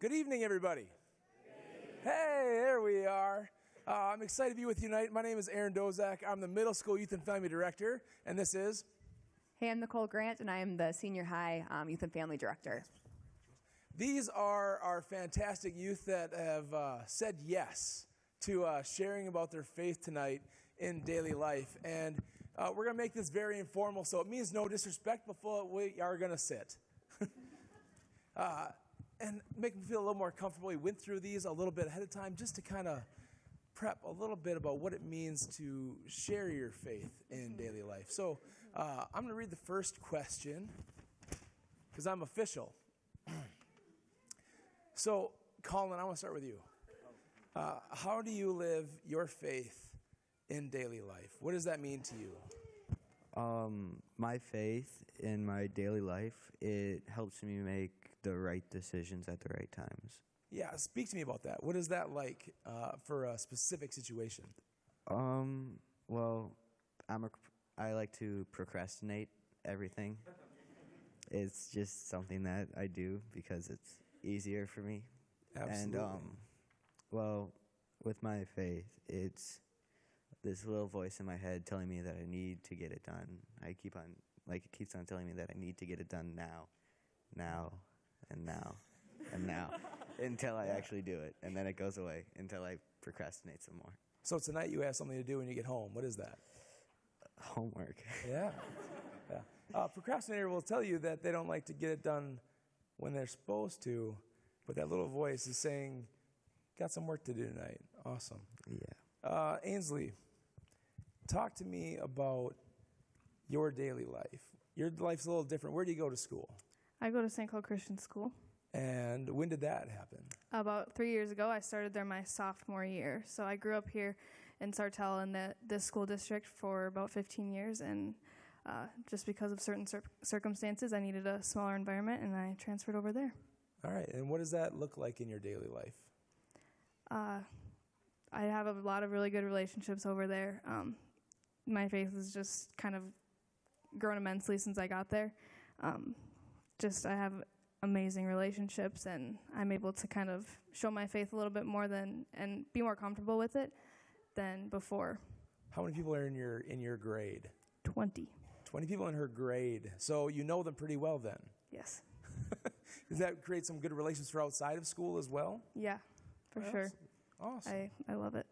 Good evening, everybody. Hey, there we are. I'm excited to be with you tonight. My name is Aaron Dozak. I'm the Middle School Youth and Family Director, and this is... Hey, I'm Nicole Grant, and I am the Senior High Youth and Family Director. These are our fantastic youth that have said yes to sharing about their faith tonight in daily life. And we're going to make this very informal, so it means no disrespect, but we are going to sit. And make them feel a little more comfortable. We went through these a little bit ahead of time just to kind of prep a little bit about what it means to share your faith in daily life. So I'm going to read the first question because I'm official. So, Colin, I want to start with you. How do you live your faith in daily life? What does that mean to you? My faith in my daily life, it helps me make the right decisions at the right times. Yeah, speak to me about that. What is that like for a specific situation? Well, I like to procrastinate everything. It's just something that I do because it's easier for me. Absolutely. And, well, with my faith, it's this little voice in my head telling me that I need to get it done. It keeps on telling me that I need to get it done now, and now, until I actually do it. And then it goes away until I procrastinate some more. So tonight you have something to do when you get home. What is that? Homework. Yeah. Procrastinator will tell you that they don't like to get it done when they're supposed to, but that little voice is saying, got some work to do tonight. Awesome. Yeah. Ainsley, talk to me about your daily life. Your life's a little different. Where do you go to school? I go to St. Cloud Christian School. And when did that happen? About 3 years ago, I started there my sophomore year. So I grew up here in Sartell in this school district for about 15 years. And just because of certain circumstances, I needed a smaller environment, and I transferred over there. All right. And what does that look like in your daily life? I have a lot of really good relationships over there. My faith has just kind of grown immensely since I got there. I have amazing relationships, and I'm able to kind of show my faith a little bit more and be more comfortable with it than before. How many people are in your grade? 20. 20 people in her grade. So you know them pretty well then? Yes. Does that create some good relations for outside of school as well? Yeah, for sure. Awesome. I love it.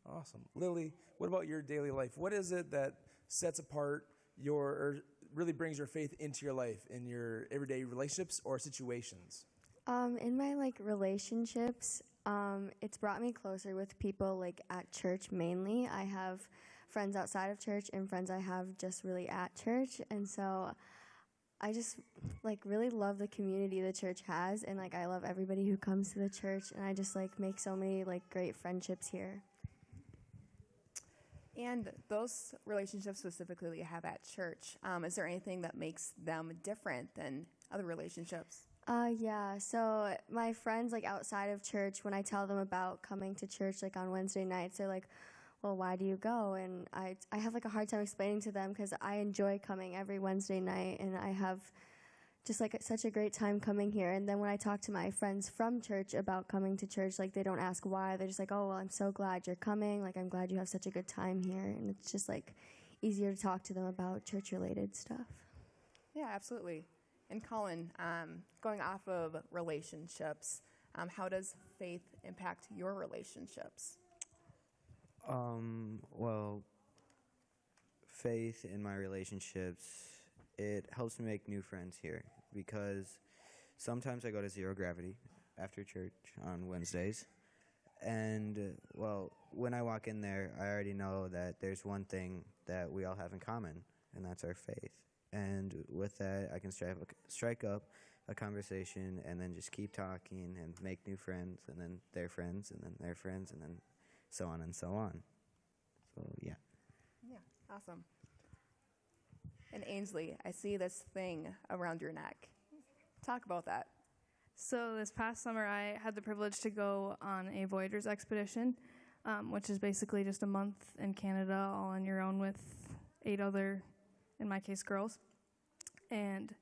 Awesome. Lily, what about your daily life? What is it that sets apart or really brings your faith into your life, in your everyday relationships or situations? In my relationships, it's brought me closer with people at church mainly. I have friends outside of church and friends I have just really at church, and so I just really love the community the church has, and I love everybody who comes to the church, and I just make so many great friendships here. And those relationships specifically that you have at church, is there anything that makes them different than other relationships? Yeah, so my friends outside of church, when I tell them about coming to church on Wednesday nights, they're like, well, why do you go? And I have a hard time explaining to them because I enjoy coming every Wednesday night, and I have just such a great time coming here. And then when I talk to my friends from church about coming to church, they don't ask why. They're just oh, well, I'm so glad you're coming. I'm glad you have such a good time here. And it's just easier to talk to them about church-related stuff. Yeah, absolutely. And Colin, going off of relationships, how does faith impact your relationships? Well, faith in my relationships, it helps me make new friends here because sometimes I go to Zero Gravity after church on Wednesdays. And, well, when I walk in there, I already know that there's one thing that we all have in common, and that's our faith. And with that, I can strike up a conversation and then just keep talking and make new friends, and then their friends, and then their friends, and then so on and so on. So, yeah. Yeah, awesome. And Ainsley, I see this thing around your neck. Talk about that. So this past summer, I had the privilege to go on a Voyagers expedition, which is basically just a month in Canada all on your own with 8 other, in my case, girls. And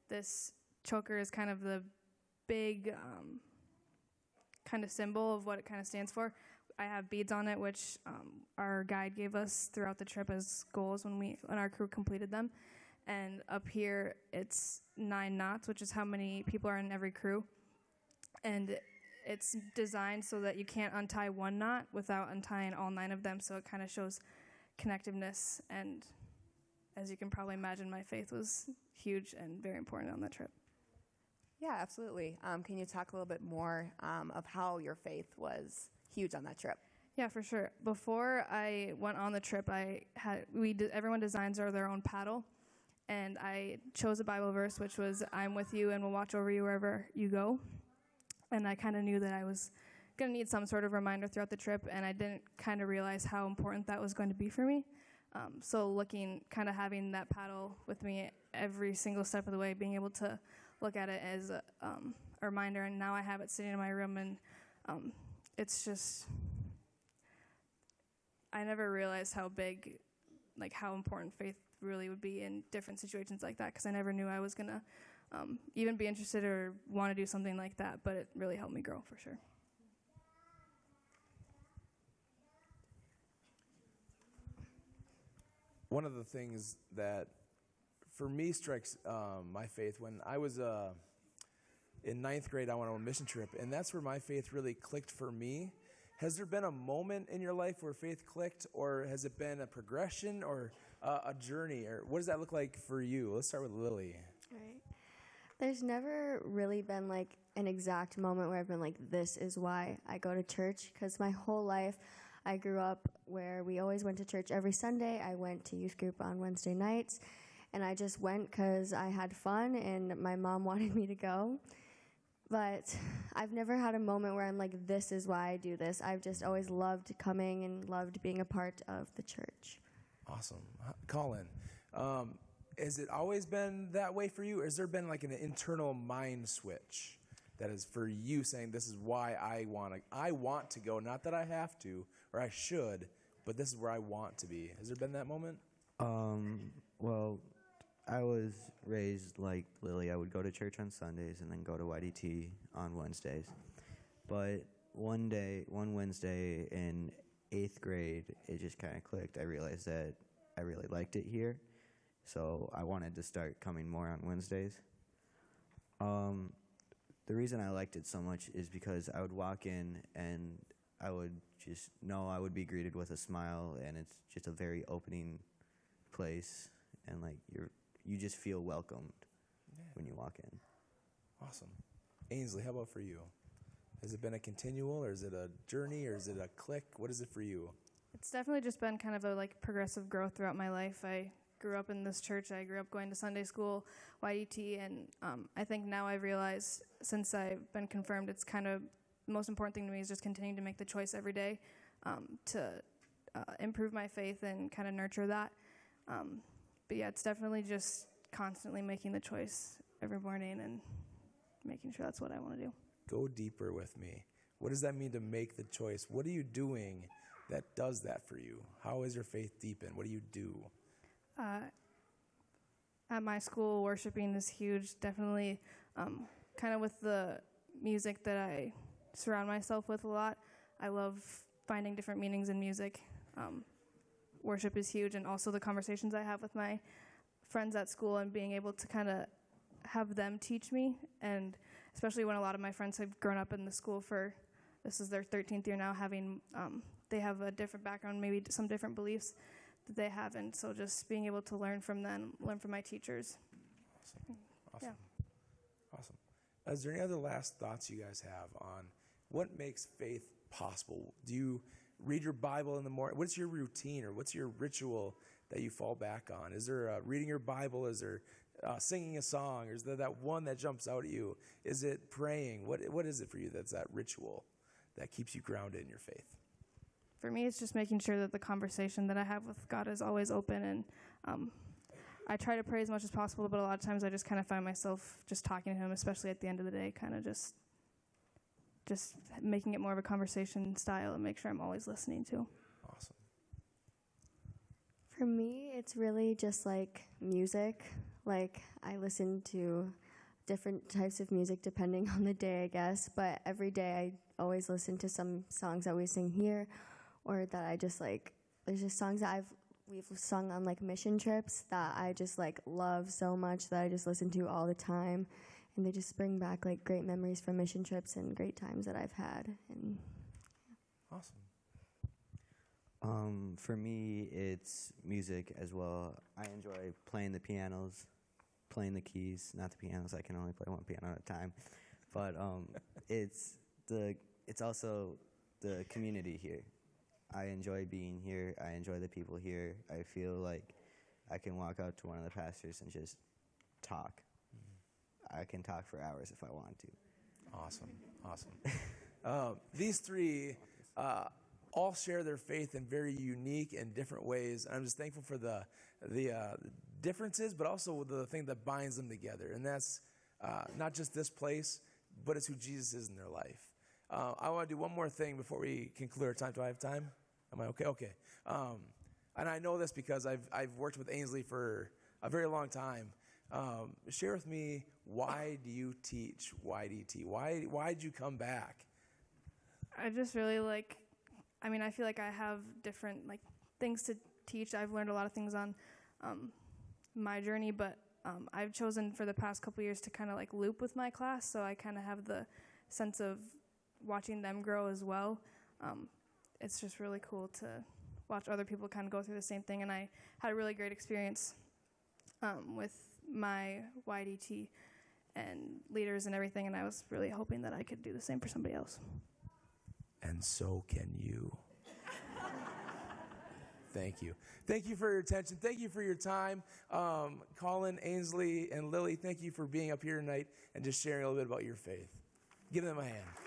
this choker is kind of the big kind of symbol of what it kind of stands for. I have beads on it, which our guide gave us throughout the trip as goals when our crew completed them. And up here, it's 9 knots, which is how many people are in every crew. And it's designed so that you can't untie one knot without untying all 9 of them, so it kind of shows connectiveness. And as you can probably imagine, my faith was huge and very important on that trip. Yeah, absolutely. Can you talk a little bit more of how your faith was huge on that trip? Yeah, for sure. Before I went on the trip, everyone designs their own paddle, and I chose a Bible verse, which was, "I'm with you and will watch over you wherever you go." And I kind of knew that I was going to need some sort of reminder throughout the trip, and I didn't kind of realize how important that was going to be for me. So having that paddle with me every single step of the way, being able to look at it as a reminder, and now I have it sitting in my room, and it's just, I never realized how important faith really would be in different situations like that, because I never knew I was going to even be interested or want to do something like that, but it really helped me grow for sure. One of the things that for me strikes my faith, when I was in 9th grade, I went on a mission trip, and that's where my faith really clicked for me. Has there been a moment in your life where faith clicked, or has it been a progression or a journey, or what does that look like for you? Let's start with Lily. Right. There's never really been like an exact moment where I've been like, this is why I go to church, because my whole life I grew up where we always went to church every Sunday. I went to youth group on Wednesday nights, and I just went because I had fun and my mom wanted me to go. But I've never had a moment where I'm like, this is why I do this. I've just always loved coming and loved being a part of the church. Awesome. Colin, has it always been that way for you, or has there been like an internal mind switch that is for you saying, this is why I want to go, not that I have to or I should, but this is where I want to be? Has there been that moment? Well, I was raised like Lily. I would go to church on Sundays and then go to YDT on Wednesdays. But one Wednesday in 8th grade, it just kind of clicked. I realized that I really liked it here, so I wanted to start coming more on Wednesdays. The reason I liked it so much is because I would walk in and I would just know I would be greeted with a smile, and it's just a very opening place, and like you just feel welcomed when you walk in. Awesome. Ainsley, how about for you? Has it been a continual, or is it a journey, or is it a click? What is it for you? It's definitely just been kind of a progressive growth throughout my life. I grew up in this church. I grew up going to Sunday school, YDT, and I think now I've realized since I've been confirmed, it's kind of the most important thing to me is just continuing to make the choice every day to improve my faith and kind of nurture that. But yeah, it's definitely just constantly making the choice every morning and making sure that's what I want to do. Go deeper with me. What does that mean to make the choice? What are you doing that does that for you? How is your faith deepened? What do you do? At my school, worshiping is huge. Definitely kind of with the music that I surround myself with a lot. I love finding different meanings in music. Worship is huge, and also the conversations I have with my friends at school and being able to kind of have them teach me, and especially when a lot of my friends have grown up in the school this is their 13th year now, they have a different background, maybe some different beliefs that they have, and so just being able to learn from them, learn from my teachers. Awesome. Yeah. Awesome. Is there any other last thoughts you guys have on what makes faith possible? Do you read your Bible in the morning? What's your routine, or what's your ritual that you fall back on? Is there reading your Bible? Is there singing a song? Or is there that one that jumps out at you? Is it praying? What is it for you that's that ritual that keeps you grounded in your faith? For me, it's just making sure that the conversation that I have with God is always open, and I try to pray as much as possible, but a lot of times I just kind of find myself just talking to him, especially at the end of the day, kind of just making it more of a conversation style and make sure I'm always listening to. Awesome. For me, it's really just like music. Like I listen to different types of music depending on the day, I guess. But every day I always listen to some songs that we sing here, or that I just like. There's just songs that we've sung on like mission trips that I just like love so much that I just listen to all the time, and they just bring back like great memories from mission trips and great times that I've had. And Awesome. For me, it's music as well. I enjoy playing the pianos, playing the keys. Not the pianos. I can only play one piano at a time. But it's also the community here. I enjoy being here. I enjoy the people here. I feel like I can walk out to one of the pastors and just talk. I can talk for hours if I want to. Awesome. These three all share their faith in very unique and different ways. And I'm just thankful for the differences, but also the thing that binds them together. And that's not just this place, but it's who Jesus is in their life. I want to do one more thing before we conclude our time. Do I have time? Am I okay? Okay. And I know this because I've worked with Ainsley for a very long time. Share with me, why do you teach YDT? Why did you come back? I just really I feel like I have different things to teach. I've learned a lot of things on my journey, but I've chosen for the past couple years to kind of loop with my class, so I kind of have the sense of watching them grow as well. It's just really cool to watch other people kind of go through the same thing, and I had a really great experience with my YDT and leaders and everything, and I was really hoping that I could do the same for somebody else. And so can you. Thank you. Thank you for your attention. Thank you for your time. Colin, Ainsley, and Lily, thank you for being up here tonight and just sharing a little bit about your faith. Give them a hand.